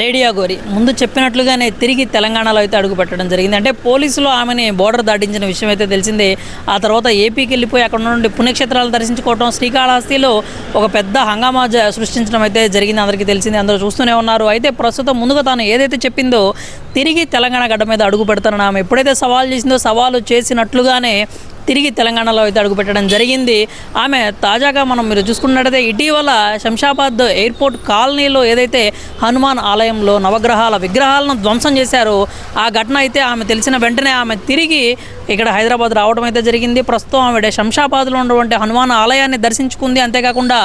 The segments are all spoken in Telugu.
లేడీ అఘోరి ముందు చెప్పినట్లుగానే తిరిగి తెలంగాణలో అయితే అడుగుపెట్టడం జరిగింది. అంటే పోలీసులు ఆమెని బోర్డర్ దాటించిన విషయం అయితే తెలిసిందే. ఆ తర్వాత ఏపీకి వెళ్ళిపోయి అక్కడ నుండి పుణ్యక్షేత్రాలు దర్శించుకోవడం, శ్రీకాళహస్తిలో ఒక పెద్ద హంగామా సృష్టించడం అయితే జరిగింది. అందరికీ తెలిసింది, అందరూ చూస్తూనే ఉన్నారు. అయితే ప్రస్తుతం ముందుగా తాను ఏదైతే చెప్పిందో తిరిగి తెలంగాణ గడ్డ మీద అడుగు పెడతానని ఆమె ఎప్పుడైతే సవాల్ చేసిందో సవాలు చేసినట్లుగానే తిరిగి తెలంగాణలో అయితే అడుగుపెట్టడం జరిగింది. ఆమె తాజాగా మీరు చూసుకున్నట్టయితే ఇటీవల శంషాబాద్ ఎయిర్పోర్ట్ కాలనీలో ఏదైతే హనుమాన్ ఆలయంలో నవగ్రహాల విగ్రహాలను ధ్వంసం చేశారో ఆ ఘటన అయితే ఆమె తెలిసిన వెంటనే ఆమె తిరిగి ఇక్కడ హైదరాబాద్ రావడం అయితే జరిగింది. ప్రస్తుతం ఆవిడ శంషాబాద్లో ఉన్నటువంటి హనుమాన్ ఆలయాన్ని దర్శించుకుంది. అంతేకాకుండా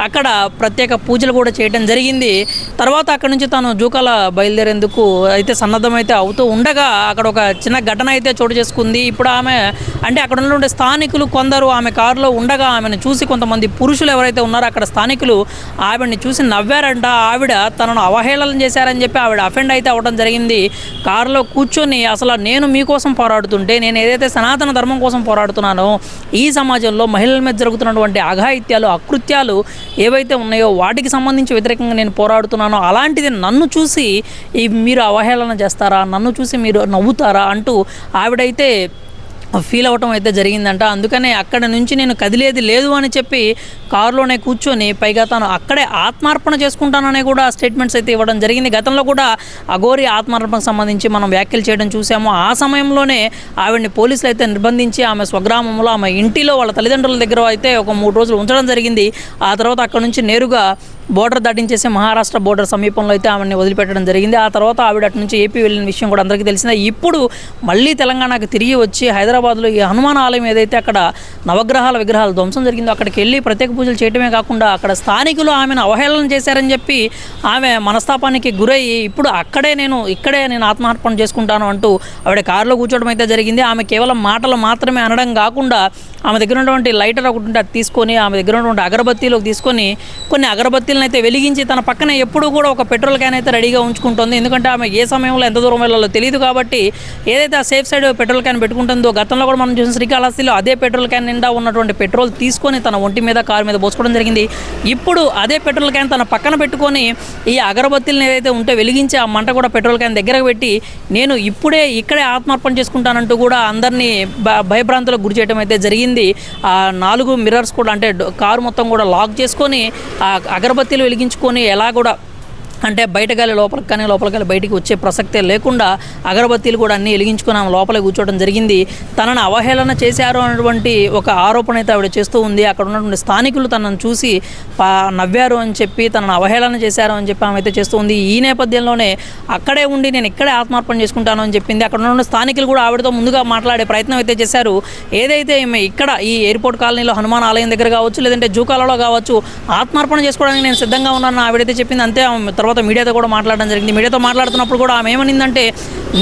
అక్కడ ప్రత్యేక పూజలు కూడా చేయడం జరిగింది. తర్వాత అక్కడ నుంచి తాను జూకాల బయలుదేరేందుకు అయితే సన్నద్ధమైతే అవుతూ ఉండగా అక్కడ ఒక చిన్న ఘటన అయితే చోటు చేసుకుంది. ఇప్పుడు ఆమె అంటే అక్కడ ఉన్నటువంటి స్థానికులు కొందరు ఆమె కారులో ఉండగా ఆమెను చూసి కొంతమంది పురుషులు ఎవరైతే ఉన్నారో అక్కడ స్థానికులు ఆవిడని చూసి నవ్వారంట. ఆవిడ తనను అవహేళన చేశారని చెప్పి ఆవిడ అఫెండ్ అయితే అవ్వడం జరిగింది. కారులో కూర్చొని అసలు నేను మీకోసం పోరాడుతుంటే, నేను ఏదైతే సనాతన ధర్మం కోసం పోరాడుతున్నానో ఈ సమాజంలో మహిళల మీద జరుగుతున్నటువంటి అఘాయిత్యాలు, అకృత్యాలు ఏవైతే ఉన్నాయో వాటికి సంబంధించి వ్యతిరేకంగా నేను పోరాడుతున్నానో అలాంటిది నన్ను చూసి మీరు అవహేళన చేస్తారా, నన్ను చూసి మీరు నవ్వుతారా అంటూ ఆవిడైతే ఫీల్ అవ్వటం అయితే జరిగిందంట. అందుకనే అక్కడ నుంచి నేను కదిలేది లేదు అని చెప్పి కారులోనే కూర్చొని పైగా తాను అక్కడే ఆత్మార్పణ చేసుకుంటానని కూడా స్టేట్మెంట్స్ అయితే ఇవ్వడం జరిగింది. గతంలో కూడా అఘోరి ఆత్మార్పణకు సంబంధించి మనం వ్యాఖ్యలు చేయడం చూసాము. ఆ సమయంలోనే ఆవిడని పోలీసులు అయితే నిర్బంధించి ఆమె స్వగ్రామంలో ఆమె ఇంటిలో వాళ్ళ తల్లిదండ్రుల దగ్గర అయితే ఒక 3 రోజులు ఉంచడం జరిగింది. ఆ తర్వాత అక్కడ నుంచి నేరుగా బోర్డర్ దాటించేసి మహారాష్ట్ర బోర్డర్ సమీపంలో అయితే ఆమెను వదిలిపెట్టడం జరిగింది. ఆ తర్వాత ఆవిడ అటు నుంచి ఏపీ వెళ్ళిన విషయం కూడా అందరికీ తెలిసిందే. ఇప్పుడు మళ్ళీ తెలంగాణకు తిరిగి వచ్చి హైదరాబాద్లో ఈ హనుమాన్ ఆలయం ఏదైతే అక్కడ నవగ్రహాల విగ్రహాలు ధ్వంసం జరిగిందో అక్కడికి వెళ్ళి ప్రత్యేక పూజలు చేయడమే కాకుండా అక్కడ స్థానికులు ఆమెను అవహేళన చేశారని చెప్పి ఆమె మనస్తాపానికి గురయ్యి ఇప్పుడు ఇక్కడే నేను ఆత్మార్పణ చేసుకుంటాను అంటూ ఆవిడ కారులో కూర్చోవడం అయితే జరిగింది. ఆమె కేవలం మాటలు మాత్రమే అనడం కాకుండా ఆమె దగ్గర ఉన్నటువంటి లైటర్ ఒకటి ఉంటే అది తీసుకొని ఆమె దగ్గర ఉన్నటువంటి అగరబత్తీలోకి తీసుకొని కొన్ని అగరబత్తీలను అయితే వెలిగించి తన పక్కన ఎప్పుడూ కూడా ఒక పెట్రోల్ క్యాన్ అయితే రెడీగా ఉంచుకుంటుంది. ఎందుకంటే ఆమె ఏ సమయంలో ఎంత దూరం వెళ్ళాలో తెలియదు కాబట్టి ఏదైతే ఆ సేఫ్ సైడ్ పెట్రోల్ క్యాన్ పెట్టుకుంటుందో గతంలో కూడా మనం చూసిన శ్రీకాళహస్తిలో అదే పెట్రోల్ క్యాన్ నిండా ఉన్నటువంటి పెట్రోల్ తీసుకొని తన ఒంటి మీద కారు మీద పోసుకోవడం జరిగింది. ఇప్పుడు అదే పెట్రోల్ క్యాన్ తన పక్కన పెట్టుకొని ఈ అగరబత్తీలను ఏదైతే ఉంటే వెలిగించి ఆ మంట కూడా పెట్రోల్ క్యాన్ దగ్గరకు పెట్టి నేను ఇక్కడే ఆత్మార్పణ చేసుకుంటానంటూ కూడా అందరినీ భయభ్రాంతులకు గురి చేయడం అయితే జరిగింది. ఆ 4 మిర్రర్స్ కూడా అంటే కారు మొత్తం కూడా లాక్ చేసుకొని ఆ అగరబత్తీలు వెలిగించుకొని ఎలా కూడా అంటే బయట గాలి లోపలికి కానీ లోపల గాలి బయటికి వచ్చే ప్రసక్తే లేకుండా అగరబత్తీలు కూడా అన్నీ వెలిగించుకొని ఆమె లోపలే కూర్చోవడం జరిగింది. తనను అవహేళన చేశారు అన్నటువంటి ఒక ఆరోపణ అయితే ఆవిడ చేస్తూ ఉంది. అక్కడ ఉన్నటువంటి స్థానికులు తనను చూసి నవ్వారు అని చెప్పి తనను అవహేళన చేశారు అని చెప్పి ఆమె అయితే చేస్తూ ఉంది. ఈ నేపథ్యంలోనే అక్కడే ఉండి నేను ఇక్కడే ఆత్మార్పణ చేసుకుంటాను అని చెప్పింది. అక్కడ ఉన్న స్థానికులు కూడా ఆవిడతో ముందుగా మాట్లాడే ప్రయత్నం అయితే చేశారు. ఏదైతే ఈమె ఇక్కడ ఈ ఎయిర్పోర్ట్ కాలనీలో హనుమాన్ ఆలయం దగ్గర కావచ్చు లేదంటే జూకాలలో కావచ్చు ఆత్మార్పణ చేసుకోవడానికి నేను సిద్ధంగా ఉన్నాను ఆవిడైతే చెప్పింది. అంతే తర్వాత మీడియాతో కూడా మాట్లాడడం జరిగింది. మీడియాతో మాట్లాడుతున్నప్పుడు కూడా ఆమె ఏమనిందంటే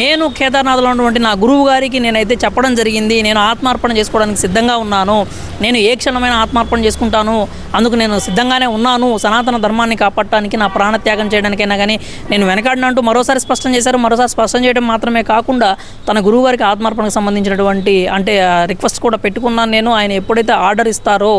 నేను కేదార్నాథ్లో ఉన్నటువంటి నా గురువు గారికి నేనైతే చెప్పడం జరిగింది, నేను ఆత్మార్పణ చేసుకోవడానికి సిద్ధంగా ఉన్నాను, నేను ఏ క్షణమైన ఆత్మార్పణ చేసుకుంటాను, అందుకు నేను సిద్ధంగానే ఉన్నాను, సనాతన ధర్మాన్ని కాపాడటానికి నా ప్రాణత్యాగం చేయడానికైనా కానీ నేను వెనకాడినంటూ మరోసారి స్పష్టం చేశారు. మరోసారి స్పష్టం చేయడం మాత్రమే కాకుండా తన గురువు గారికి ఆత్మార్పణకు సంబంధించినటువంటి అంటే రిక్వెస్ట్ కూడా పెట్టుకున్నాను నేను. ఆయన ఎప్పుడైతే ఆర్డర్ ఇస్తారో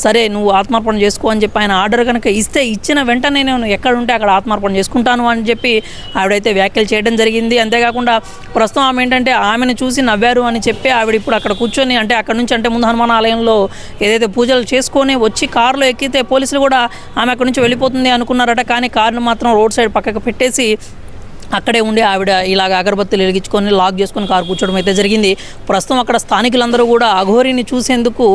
సరే నువ్వు ఆత్మార్పణ చేసుకో అని చెప్పి ఆయన ఆర్డర్ కనుక ఇచ్చిన వెంటనే నేను ఎక్కడ ఉంటే అక్కడ ఆత్మార్పణ చేసుకుంటాను అని చెప్పి ఆవిడైతే వ్యాఖ్యలు చేయడం జరిగింది. అంతేకాకుండా ప్రస్తుతం ఆమె ఏంటంటే ఆమెను చూసి నవ్వారు అని చెప్పి ఆవిడ ఇప్పుడు అక్కడ కూర్చొని అంటే అక్కడ నుంచి అంటే ముందు హనుమాన్ ఆలయంలో ఏదైతే పూజలు చేసుకొని వచ్చి కారులో ఎక్కితే పోలీసులు కూడా ఆమె అక్కడి నుంచి వెళ్ళిపోతుంది అనుకున్నారట. కానీ కారును మాత్రం రోడ్ సైడ్ పక్కకు పెట్టేసి అక్కడే ఉండి ఆవిడ ఇలాగ అగరబత్తీలు వెలిగించుకొని లాక్ చేసుకొని కారు కూర్చోవడం అయితే జరిగింది. ప్రస్తుతం అక్కడ స్థానికులందరూ కూడా అఘోరిని చూసేందుకు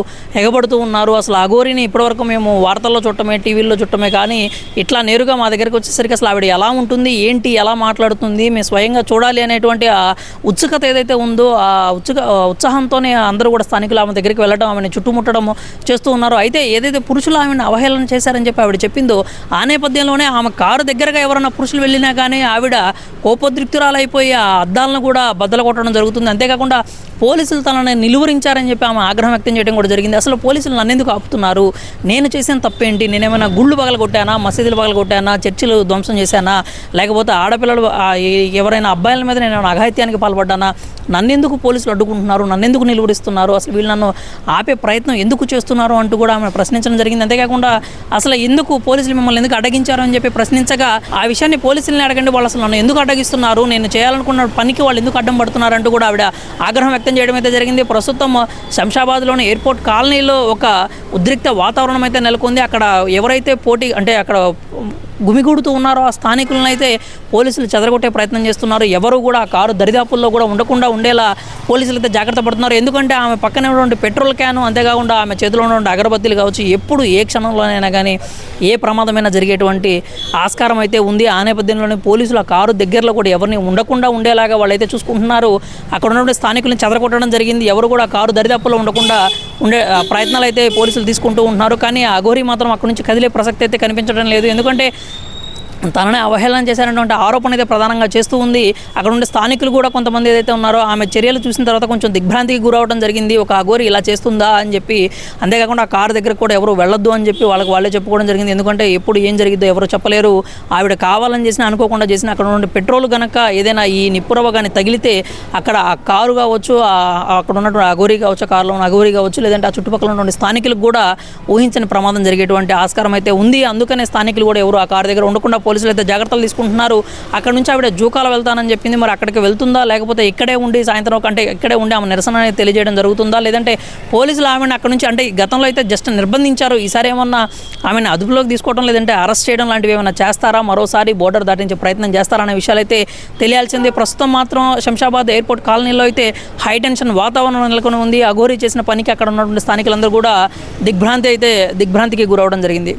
ఎగబడుతూ ఉన్నారు. అసలు అఘోరిని ఇప్పటివరకు మేము వార్తల్లో చుట్టమే, టీవీల్లో చుట్టమే, కానీ ఇట్లా నేరుగా మా దగ్గరికి వచ్చేసరికి అసలు ఆవిడ ఎలా ఉంటుంది, ఏంటి, ఎలా మాట్లాడుతుంది, మేము స్వయంగా చూడాలి అనేటువంటి ఆ ఉత్సుకత ఏదైతే ఉందో ఆ ఉత్సాహంతోనే అందరూ కూడా స్థానికులు ఆమె దగ్గరికి వెళ్ళడం, ఆమెను చుట్టుముట్టడం చేస్తూ ఉన్నారు. అయితే ఏదైతే పురుషులు ఆమెను అవహేళన చేశారని చెప్పి ఆవిడ చెప్పిందో ఆ నేపథ్యంలోనే ఆమె కారు దగ్గరగా ఎవరైనా పురుషులు వెళ్ళినా కానీ ఆవిడ కోపోద్రిక్తురాలైపోయి ఆ అద్దాలను కూడా బద్దలు కొట్టడం జరుగుతుంది. అంతేకాకుండా పోలీసులు తనని నిలువరించారని చెప్పి ఆమె ఆగ్రహం వ్యక్తం చేయడం కూడా జరిగింది. అసలు పోలీసులు నన్ను ఎందుకు ఆపుతున్నారు, నేను చేసిన తప్పేంటి, నేనేమైనా గుళ్ళు పగలగొట్టానా, మసీదులు పగలగొట్టానా, చర్చిలు ధ్వంసం చేశానా, లేకపోతే ఆడపిల్లలు ఎవరైనా అబ్బాయిల మీద నేను అఘాయిత్యానికి పాల్పడ్డానా, నన్నెందుకు పోలీసులు అడ్డుకుంటున్నారు, నన్నెందుకు నిలువరిస్తున్నారు, అసలు వీళ్ళు నన్ను ఆపే ప్రయత్నం ఎందుకు చేస్తున్నారు అంటూ కూడా ఆమె ప్రశ్నించడం జరిగింది. అంతేకాకుండా అసలు ఎందుకు పోలీసులు మిమ్మల్ని ఎందుకు అడ్డగించారు అని చెప్పి ప్రశ్నించగా ఆ విషయాన్ని పోలీసుల్ని అడగండి, వాళ్ళు అసలు నన్ను ఎందుకు అడ్డగిస్తున్నారు, నేను చేయాలనుకున్న పనికి వాళ్ళు ఎందుకు అడ్డం పడుతున్నారు అంటూ కూడా ఆవిడ ఆగ్రహం వ్యక్తం చేయడం అయితే జరిగింది. ప్రస్తుతం శంషాబాద్లోని ఎయిర్పోర్ట్ కాలనీలో ఒక ఉద్రిక్త వాతావరణం అయితే నెలకొంది. అక్కడ ఎవరైతే అక్కడ గుమిగూడుతూ ఉన్నారో ఆ స్థానికులను అయితే పోలీసులు చెదరగొట్టే ప్రయత్నం చేస్తున్నారు. ఎవరు కూడా ఆ కారు దరిదాపుల్లో కూడా ఉండకుండా ఉండేలా పోలీసులు అయితే జాగ్రత్త పడుతున్నారు. ఎందుకంటే ఆమె పక్కనే ఉన్నటువంటి పెట్రోల్ క్యాను, అంతేకాకుండా ఆమె చేతిలో ఉన్నటువంటి అగరబత్తీలు కావచ్చు, ఎప్పుడు ఏ క్షణంలోనైనా కానీ ఏ ప్రమాదమైనా జరిగేటువంటి ఆస్కారం అయితే ఉంది. ఆ నేపథ్యంలోనే పోలీసులు ఆ కారు దగ్గరలో కూడా ఎవరిని ఉండకుండా ఉండేలాగా వాళ్ళైతే చూసుకుంటున్నారు. అక్కడ ఉన్నటువంటి స్థానికులను చెదరగొట్టడం జరిగింది. ఎవరు కూడా ఆ కారు దరిదాపుల్లో ఉండకుండా ఉండే ప్రయత్నాలు అయితే పోలీసులు తీసుకుంటూ ఉంటున్నారు. కానీ ఆ అఘోరి మాత్రం అక్కడి నుంచి కదిలే ప్రసక్తి అయితే కనిపించడం లేదు. ఎందుకంటే తననే అవహేళన చేశారనేటువంటి ఆరోపణ అయితే ప్రధానంగా చేస్తూ ఉంది. అక్కడ ఉండే స్థానికులు కూడా కొంతమంది ఏదైతే ఉన్నారో ఆమె చర్యలు చూసిన తర్వాత కొంచెం దిగ్భ్రాంతికి గురవడం జరిగింది. ఒక అఘోరి ఇలా చేస్తుందా అని చెప్పి, అంతేకాకుండా ఆ కారు దగ్గర కూడా ఎవరు వెళ్ళొద్దు అని చెప్పి వాళ్ళే చెప్పుకోవడం జరిగింది. ఎందుకంటే ఎప్పుడు ఏం జరిగిద్దో ఎవరు చెప్పలేరు. ఆవిడ కావాలని చేసినా అనుకోకుండా చేసినా అక్కడ ఉండే పెట్రోల్ కనుక ఏదైనా ఈ నిప్పురవ కానీ తగిలితే అక్కడ ఆ కారు కావచ్చు, అక్కడ ఉన్నటువంటి అఘోరి కావచ్చు, కారులో ఉన్న అఘోరి కావచ్చు, లేదంటే ఆ చుట్టుపక్కల ఉన్నటువంటి స్థానికులకు కూడా ఊహించని ప్రమాదం జరిగేటువంటి ఆస్కారం అయితే ఉంది. అందుకనే స్థానికులు కూడా ఎవరు ఆ కారు దగ్గర ఉండకుండా పోలీసులు అయితే జాగ్రత్తలు తీసుకుంటున్నారు. అక్కడ నుంచి ఆవిడ జూకాల వెళ్తానని చెప్పింది. మరి అక్కడికి వెళ్తుందా, లేకపోతే ఇక్కడే ఉండి సాయంత్రం అంటే ఇక్కడే ఉండి ఆమె నిరసన అనేది తెలియజేయడం జరుగుతుందా, లేదంటే పోలీసులు ఆమెను అక్కడ నుంచి అంటే గతంలో అయితే జస్ట్ నిర్బంధించారు, ఈసారి ఏమన్నా ఆమెను అదుపులోకి తీసుకోవడం లేదంటే అరెస్ట్ చేయడం లాంటివి ఏమైనా చేస్తారా, మరోసారి బోర్డర్ దాటించే ప్రయత్నం చేస్తారా అనే విషయాలు అయితే తెలియాల్సిందే. ప్రస్తుతం మాత్రం శంషాబాద్ ఎయిర్పోర్ట్ కాలనీలో అయితే హై టెన్షన్ వాతావరణం నెలకొని ఉంది. అఘోరి చేసిన పనికి అక్కడ ఉన్నటువంటి స్థానికులందరూ కూడా దిగ్భ్రాంతికి గురవడం జరిగింది.